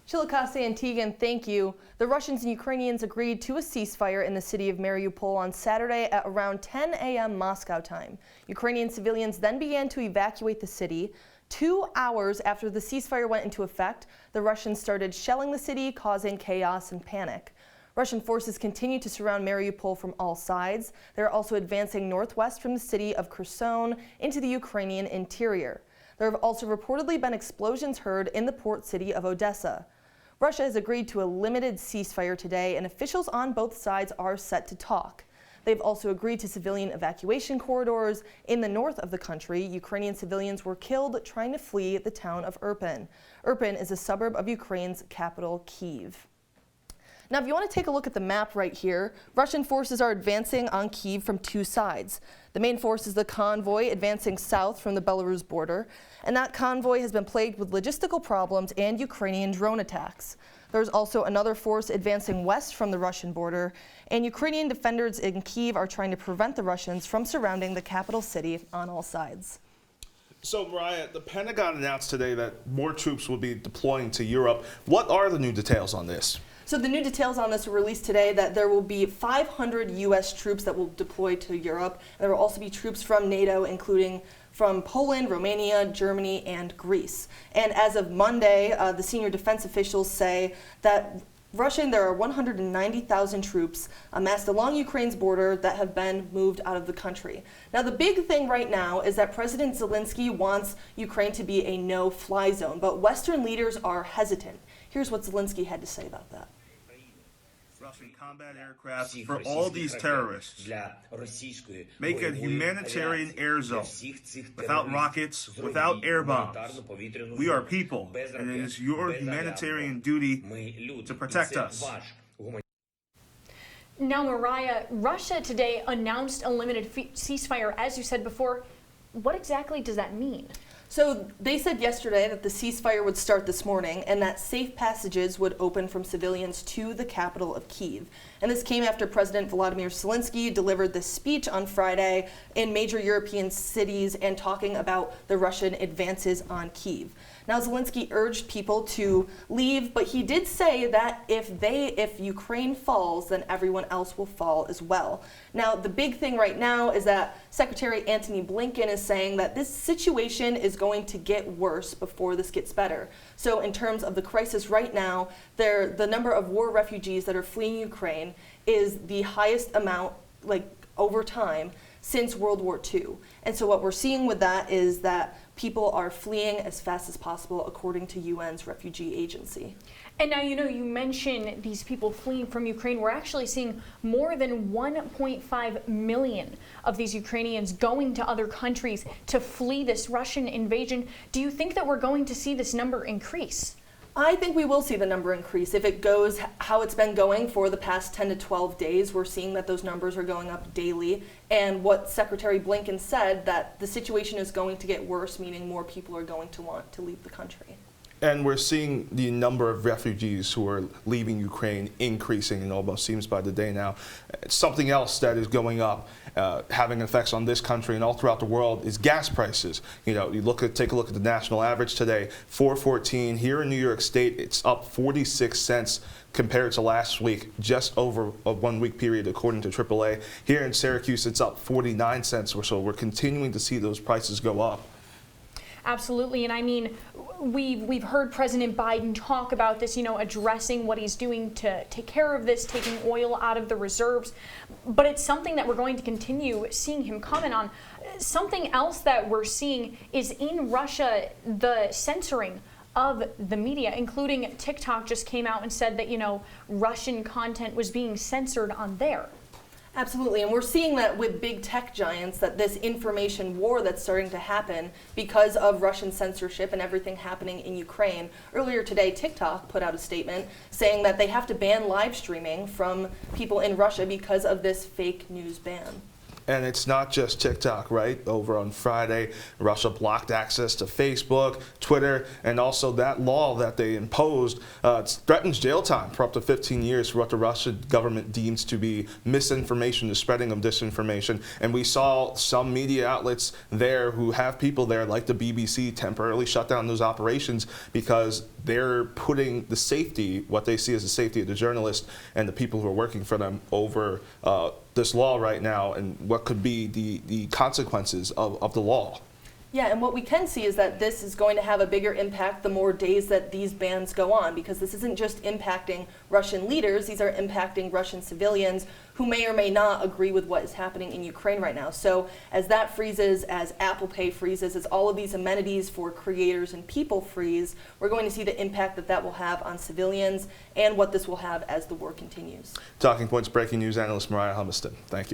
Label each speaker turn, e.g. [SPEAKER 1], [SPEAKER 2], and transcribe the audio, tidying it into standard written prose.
[SPEAKER 1] Chillicothe and Tegan, thank you. The Russians and Ukrainians agreed to a ceasefire in the city of Mariupol on Saturday at around 10 a.m. Moscow time. Ukrainian civilians then began to evacuate the city. 2 hours after the ceasefire went into effect, the Russians started shelling the city, causing chaos and panic. Russian forces continue to surround Mariupol from all sides. They're also advancing northwest from the city of Kherson into the Ukrainian interior. There have also reportedly been explosions heard in the port city of Odessa. Russia has agreed to a limited ceasefire today, and officials on both sides are set to talk. They've also agreed to civilian evacuation corridors. In the north of the country, Ukrainian civilians were killed trying to flee the town of Irpin. Irpin is a suburb of Ukraine's capital, Kyiv. Now, if you want to take a look at the map right here, Russian forces are advancing on Kyiv from two sides. The main force is the convoy advancing south from the Belarus border, and that convoy has been plagued with logistical problems and Ukrainian drone attacks. There's also another force advancing west from the Russian border, and Ukrainian defenders in Kyiv are trying to prevent the Russians from surrounding the capital city on all sides.
[SPEAKER 2] So, Mariah, the Pentagon announced today that more troops will be deploying to Europe. What are the new details on this?
[SPEAKER 1] So the new details on this were released today that there will be 500 U.S. troops that will deploy to Europe. There will also be troops from NATO, including from Poland, Romania, Germany, and Greece. And as of Monday, the senior defense officials say that there are 190,000 troops amassed along Ukraine's border that have been moved out of the country. Now, the big thing right now is that President Zelensky wants Ukraine to be a no-fly zone, but Western leaders are hesitant. Here's what Zelensky had to say about that.
[SPEAKER 3] Russian combat aircraft for all these terrorists. Make a humanitarian air zone without rockets, without air bombs. We are people, and it is your humanitarian duty to protect us.
[SPEAKER 4] Now, Mariah, Russia today announced a limited ceasefire, as you said before. What exactly does that mean?
[SPEAKER 1] So they said yesterday that the ceasefire would start this morning and that safe passages would open from civilians to the capital of Kyiv. And this came after President Volodymyr Zelensky delivered this speech on Friday in major European cities and talking about the Russian advances on Kyiv. Now, Zelensky urged people to leave, but he did say that if Ukraine falls, then everyone else will fall as well. Now, the big thing right now is that Secretary Antony Blinken is saying that this situation is going to get worse before this gets better. So in terms of the crisis right now, the number of war refugees that are fleeing Ukraine is the highest amount, over time, since World War II. And so what we're seeing with that is that people are fleeing as fast as possible, according to UN's refugee agency.
[SPEAKER 4] And now, you mentioned these people fleeing from Ukraine. We're actually seeing more than 1.5 million of these Ukrainians going to other countries to flee this Russian invasion. Do you think that we're going to see this number increase?
[SPEAKER 1] I think we will see the number increase. If it goes how it's been going for the past 10 to 12 days, we're seeing that those numbers are going up daily. And what Secretary Blinken said, that the situation is going to get worse, meaning more people are going to want to leave the country.
[SPEAKER 2] And we're seeing the number of refugees who are leaving Ukraine increasing, and almost seems by the day now. Something else that is going up, having effects on this country and all throughout the world, is gas prices. Take a look at the national average today, $4.14. Here in New York State, it's up 46 cents compared to last week, just over a 1 week period, according to AAA. Here in Syracuse, it's up 49 cents or so. We're continuing to see those prices go up.
[SPEAKER 4] Absolutely, and I mean, we've heard President Biden talk about this, addressing what he's doing to take care of this, taking oil out of the reserves, but it's something that we're going to continue seeing him comment on. Something else that we're seeing is in Russia, the censoring of the media, including TikTok just came out and said that, Russian content was being censored on there.
[SPEAKER 1] Absolutely, and we're seeing that with big tech giants, that this information war that's starting to happen because of Russian censorship and everything happening in Ukraine. Earlier today, TikTok put out a statement saying that they have to ban live streaming from people in Russia because of this fake news ban.
[SPEAKER 2] And it's not just TikTok, right? Over on Friday, Russia blocked access to Facebook, Twitter, and also that law that they imposed threatens jail time for up to 15 years for what the Russian government deems to be misinformation, the spreading of disinformation. And we saw some media outlets there who have people there, like the BBC, temporarily shut down those operations because they're putting the safety, what they see as the safety of the journalists and the people who are working for them, over this law right now and what could be the consequences of the law.
[SPEAKER 1] Yeah, and what we can see is that this is going to have a bigger impact the more days that these bans go on, because this isn't just impacting Russian leaders, these are impacting Russian civilians who may or may not agree with what is happening in Ukraine right now. So as that freezes, as Apple Pay freezes, as all of these amenities for creators and people freeze, we're going to see the impact that that will have on civilians and what this will have as the war continues.
[SPEAKER 2] Talking Points breaking news analyst Moriah Humiston. Thank you.